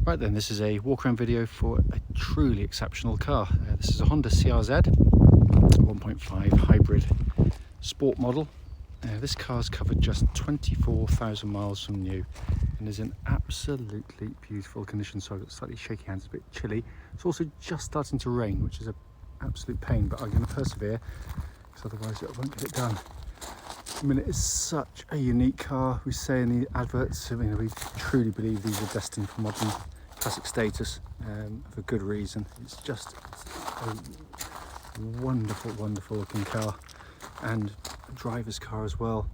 Right then, this is a walk around video for a truly exceptional car. This is a Honda CRZ 1.5 hybrid sport model. This car's covered just 24,000 miles from new and is in absolutely beautiful condition. So I've got slightly shaky hands, a bit chilly. It's also just starting to rain, which is an absolute pain, but I'm going to persevere because otherwise I won't get it done. I mean, it is such a unique car. We say in the adverts, we truly believe these are destined for modern classic status for good reason. It's just a wonderful, wonderful looking car and a driver's car as well.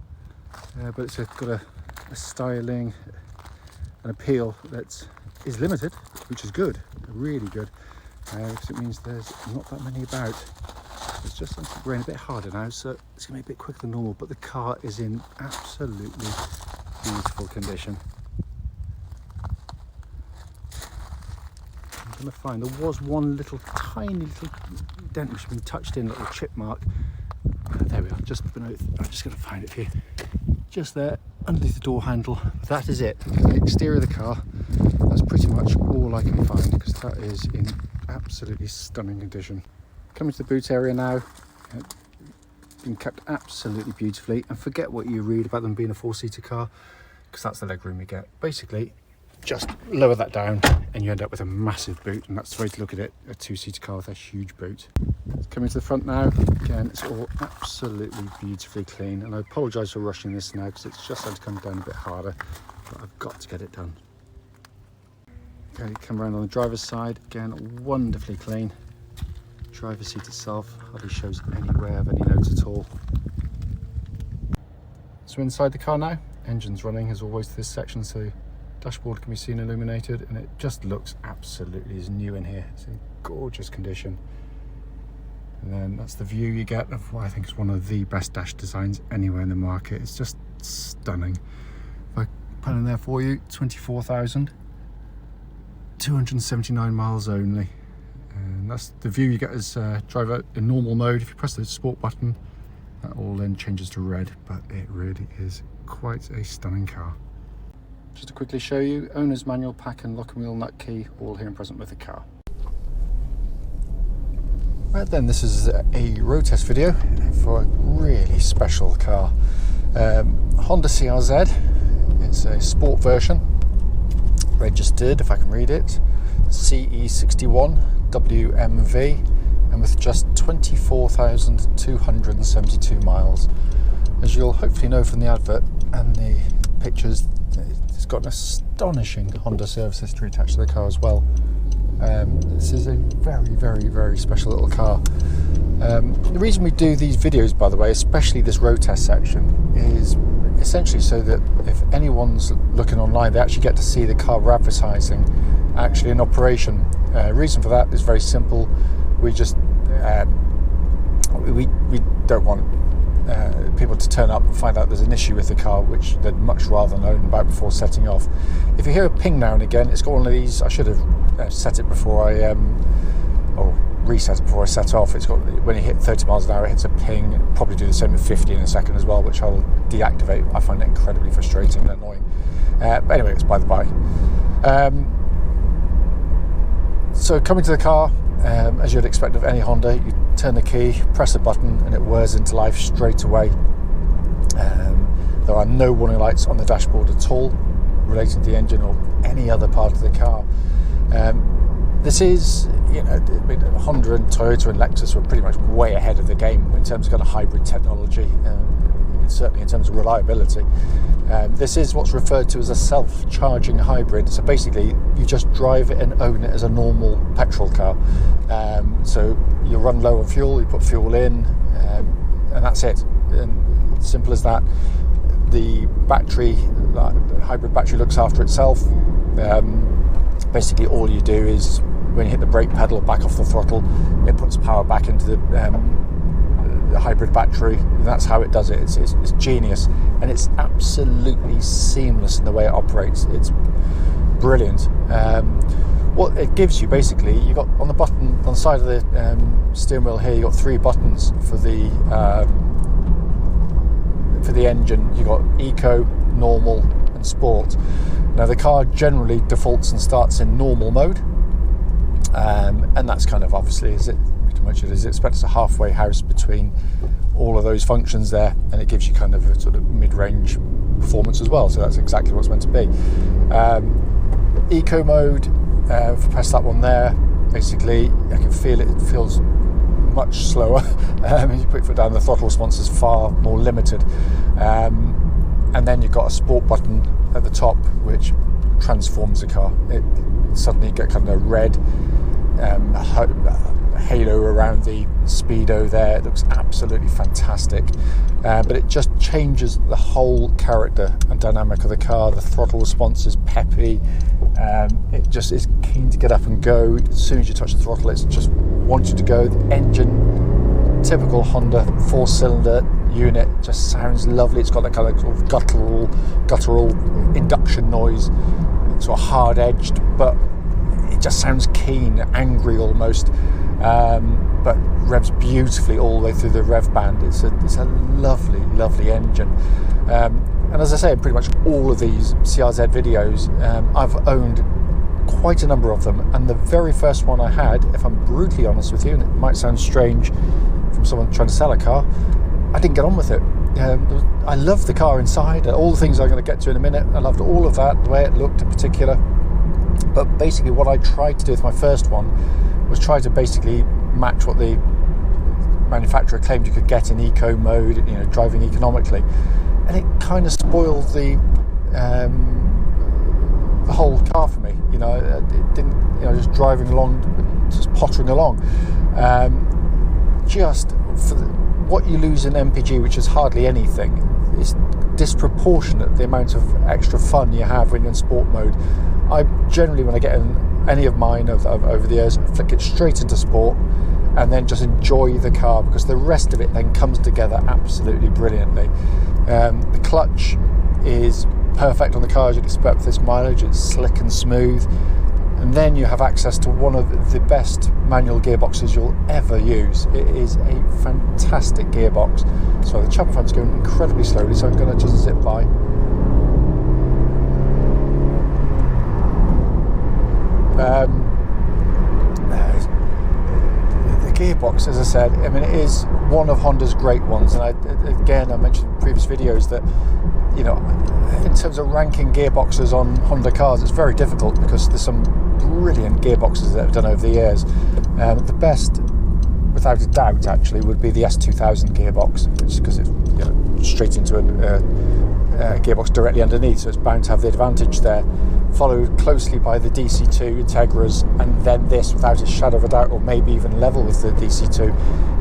But it's got a styling, an appeal that is limited, which is good, really good, because it means there's not that many about. It's just starting to rain a bit harder now, so it's going to be a bit quicker than normal, but the car is in absolutely beautiful condition. I'm going to find there was one little tiny little dent which has been touched in, a little chip mark. There we are, just beneath. I'm just going to find it for you. Just there, underneath the door handle. But that is it. The exterior of the car, that's pretty much all I can find, because that is in absolutely stunning condition. Coming to the boot area now, been kept absolutely beautifully, and forget what you read about them being a four-seater car, because that's the legroom you get. Basically, just lower that down and you end up with a massive boot, and that's the way to look at it, a two-seater car with a huge boot. Coming to the front now, again, it's all absolutely beautifully clean, and I apologise for rushing this now because it's just had to come down a bit harder, but I've got to get it done. Okay, come around on the driver's side, again, wonderfully clean. Driver's seat itself hardly shows any wear of any note at all. So inside the car now, engine's running as always to this section, so dashboard can be seen illuminated, and it just looks absolutely as new in here. It's in gorgeous condition. And then that's the view you get of what I think is one of the best dash designs anywhere in the market. It's just stunning. If I put in there for you, 24,279 miles only. And that's the view you get as driver in normal mode. If you press the sport button, that all then changes to red, but it really is quite a stunning car. Just to quickly show you, owner's manual, pack and lock and wheel nut key, all here and present with the car. Right then, this is a road test video for a really special car. Honda CRZ, it's a sport version, registered, if I can read it, CE61WMV, and with just 24,272 miles. As you'll hopefully know from the advert and the pictures, it's got an astonishing Honda service history attached to the car as well. This is a very, very, very special little car. The reason we do these videos, by the way, especially this road test section, is essentially so that if anyone's looking online, they actually get to see the car we're advertising actually in operation. Reason for that is very simple. We just we don't want people to turn up and find out there's an issue with the car, which they'd much rather know about before setting off. If you hear a ping now and again, it's got one of these. I should have set it before I or reset it before I set off. It's got, when you hit 30 miles an hour, it hits a ping. It'll probably do the same at 50 in a second as well, which I'll deactivate. I find it incredibly frustrating and annoying. But anyway, it's by the by. So coming to the car, as you'd expect of any Honda, you turn the key, press a button, and it whirs into life straight away. There are no warning lights on the dashboard at all relating to the engine or any other part of the car. This is, Honda and Toyota and Lexus were pretty much way ahead of the game in terms of kind of hybrid technology, certainly in terms of reliability. This is what's referred to as a self-charging hybrid. So basically, you just drive it and own it as a normal petrol car. So you run low on fuel, you put fuel in, and that's it. And simple as that. The battery, the hybrid battery, looks after itself. Basically, all you do is when you hit the brake pedal, back off the throttle, it puts power back into the hybrid battery. That's how it does it. It's genius, and it's absolutely seamless in the way it operates. It's brilliant. What it gives you, basically, you got on the button on the side of the steering wheel here, you got three buttons for the engine. You got eco, normal, and sport. Now the car generally defaults and starts in normal mode, and that's kind of obviously pretty much it is expected. It's a halfway house between all of those functions there, and it gives you kind of a sort of mid-range performance as well, so that's exactly what it's meant to be. Eco mode, if I press that one there, basically I can feel it feels much slower. You put your foot down, the throttle response is far more limited, and then you've got a sport button at the top which transforms the car. It suddenly get kind of a red halo around the speedo there. It looks absolutely fantastic, but it just changes the whole character and dynamic of the car. The throttle response is peppy. It just is keen to get up and go. As soon as you touch the throttle, it's just wants you to go. The engine, typical Honda 4-cylinder unit, just sounds lovely. It's got that kind of, sort of guttural induction noise. It's sort of hard-edged, but it just sounds keen, angry almost, but revs beautifully all the way through the rev band. It's a lovely engine, and as I say, in pretty much all of these CRZ videos, I've owned quite a number of them, and the very first one I had, if I'm brutally honest with you, and it might sound strange from someone trying to sell a car, I didn't get on with it. I loved the car inside, all the things I'm going to get to in a minute. I loved all of that, the way it looked in particular. But basically what I tried to do with my first one was try to basically match what the manufacturer claimed you could get in eco mode, driving economically, and it kind of spoiled the whole car for me. It didn't, just driving along, just pottering along, just for what you lose in MPG, which is hardly anything. It's disproportionate the amount of extra fun you have when you're in sport mode. I generally, when I get in any of mine over the years, flick it straight into sport and then just enjoy the car, because the rest of it then comes together absolutely brilliantly. The clutch is perfect on the car as you'd expect with this mileage. It's slick and smooth, and then you have access to one of the best manual gearboxes you'll ever use. It is a fantastic gearbox. So the chopper front's going incredibly slowly, so I'm going to just zip by. The gearbox, as I said, it is one of Honda's great ones, and I mentioned in previous videos that in terms of ranking gearboxes on Honda cars, it's very difficult because there's some brilliant gearboxes that have done over the years. The best, without a doubt, actually, would be the S2000 gearbox, just because it's straight into a gearbox directly underneath, so it's bound to have the advantage there, followed closely by the DC2 Integras, and then this, without a shadow of a doubt, or maybe even level with the DC2.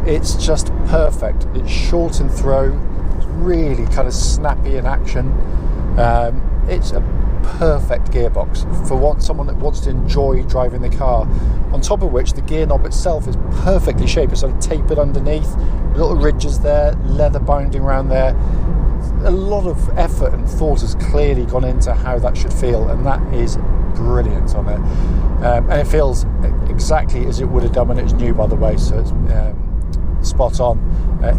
It's just perfect. It's short in throw, it's really kind of snappy in action. It's a perfect gearbox for someone that wants to enjoy driving the car, on top of which the gear knob itself is perfectly shaped. It's sort of tapered underneath, little ridges there, leather binding around there. A lot of effort and thought has clearly gone into how that should feel, and that is brilliant on it. And it feels exactly as it would have done when it was new, by the way, so it's spot on.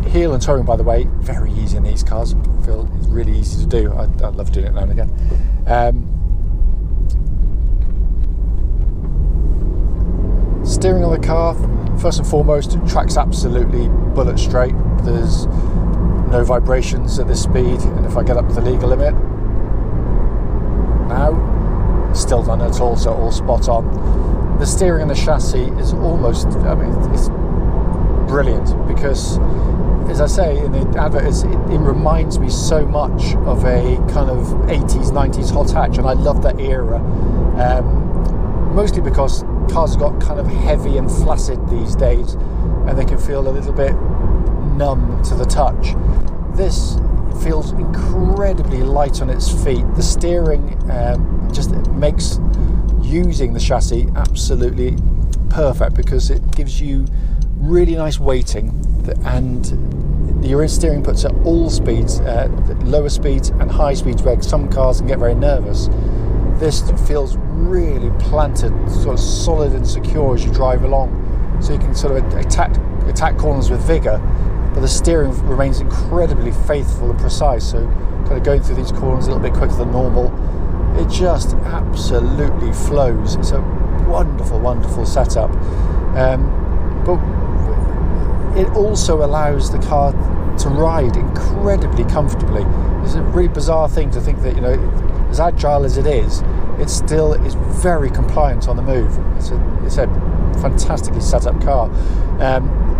Heel and towing, by the way, very easy in these cars. I feel it's really easy to do. I love doing it now and again. Steering on the car, first and foremost, track's absolutely bullet straight. There's no vibrations at this speed, and if I get up to the legal limit now, still none at all, so all spot on. The steering and the chassis is almost, it's brilliant, because as I say in the advert, it reminds me so much of a kind of 80s, 90s hot hatch, and I love that era, mostly because cars have got kind of heavy and flaccid these days, and they can feel a little bit numb to the touch. This feels incredibly light on its feet. The steering just makes using the chassis absolutely perfect, because it gives you really nice weighting, and your steering puts at all speeds, lower speeds and high speeds, where some cars can get very nervous. This feels really planted, sort of solid and secure as you drive along, so you can sort of attack corners with vigour, but the steering remains incredibly faithful and precise, so kind of going through these corners a little bit quicker than normal, it just absolutely flows. It's a wonderful, wonderful setup. But it also allows the car to ride incredibly comfortably. It's a really bizarre thing to think that, you know, as agile as it is, it still is very compliant on the move. It's a fantastically set up car.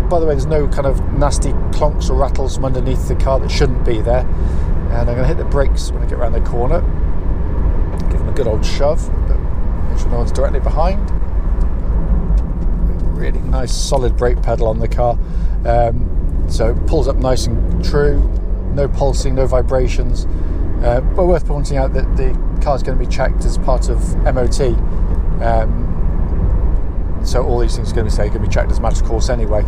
By the way, there's no kind of nasty clonks or rattles from underneath the car that shouldn't be there. And I'm going to hit the brakes when I get around the corner. Give them a good old shove, but make sure no one's directly behind. Really nice solid brake pedal on the car. So it pulls up nice and true, no pulsing, no vibrations. But worth pointing out that the car's going to be checked as part of MOT. So all these things are going to be checked as a matter of course anyway.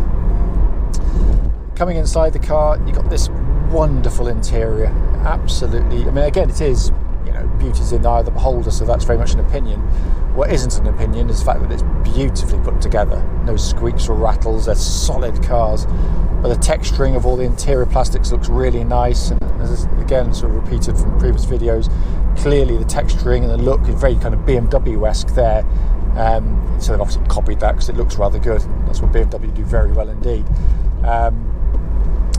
Coming inside the car, you've got this wonderful interior. Absolutely, I mean, again, it is, you know, beauty's in the eye of the beholder, so that's very much an opinion. What isn't an opinion is the fact that it's beautifully put together. No squeaks or rattles, they're solid cars. But the texturing of all the interior plastics looks really nice, and as again, sort of repeated from previous videos, clearly the texturing and the look is very kind of BMW-esque there. So they've obviously copied that because it looks rather good. That's what BMW do very well indeed.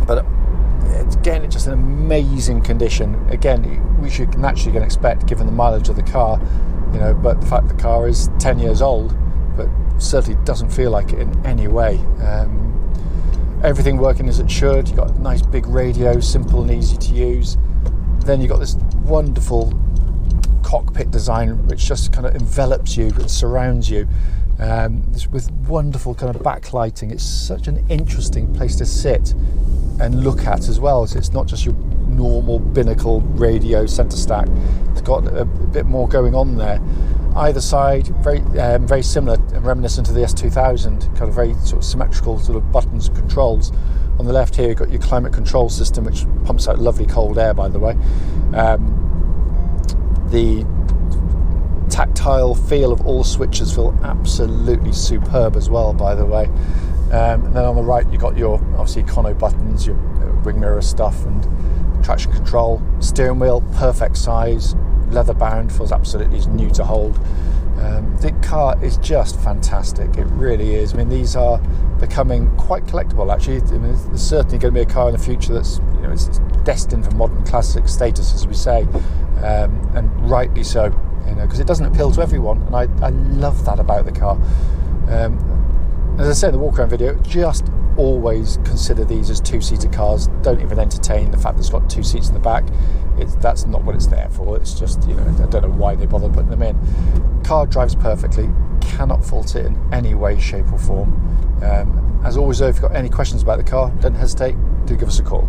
But again, it's just an amazing condition. Again, we should naturally going to expect, given the mileage of the car, you know, but the fact the car is 10 years old, but certainly doesn't feel like it in any way. Everything working as it should. You've got a nice big radio, simple and easy to use. Then you've got this wonderful cockpit design which just kind of envelops you and surrounds you, with wonderful kind of backlighting. It's such an interesting place to sit and look at as well. So it's not just your normal binnacle radio centre stack. It's got a bit more going on there. Either side, very similar and reminiscent of the S2000, kind of very sort of symmetrical sort of buttons and controls. On the left here, you've got your climate control system, which pumps out lovely cold air, by the way. The tactile feel of all switches feel absolutely superb as well, by the way. And then on the right, you've got your obviously econo buttons, your wing mirror stuff, and traction control. Steering wheel, perfect size, leather bound, feels absolutely new to hold. The car is just fantastic. It really is. I mean, these are becoming quite collectible, actually. I mean, there's certainly going to be a car in the future that's, you know, it's destined for modern classic status, as we say, and rightly so, you know, because it doesn't appeal to everyone, and I love that about the car. As I said in the walk around video, just always consider these as two-seater cars. Don't even entertain the fact that it's got two seats in the back. That's not what it's there for. It's just, you know, I don't know why they bother putting them in. Car drives perfectly, cannot fault it in any way, shape or form. As always though, if you've got any questions about the car, don't hesitate, do give us a call.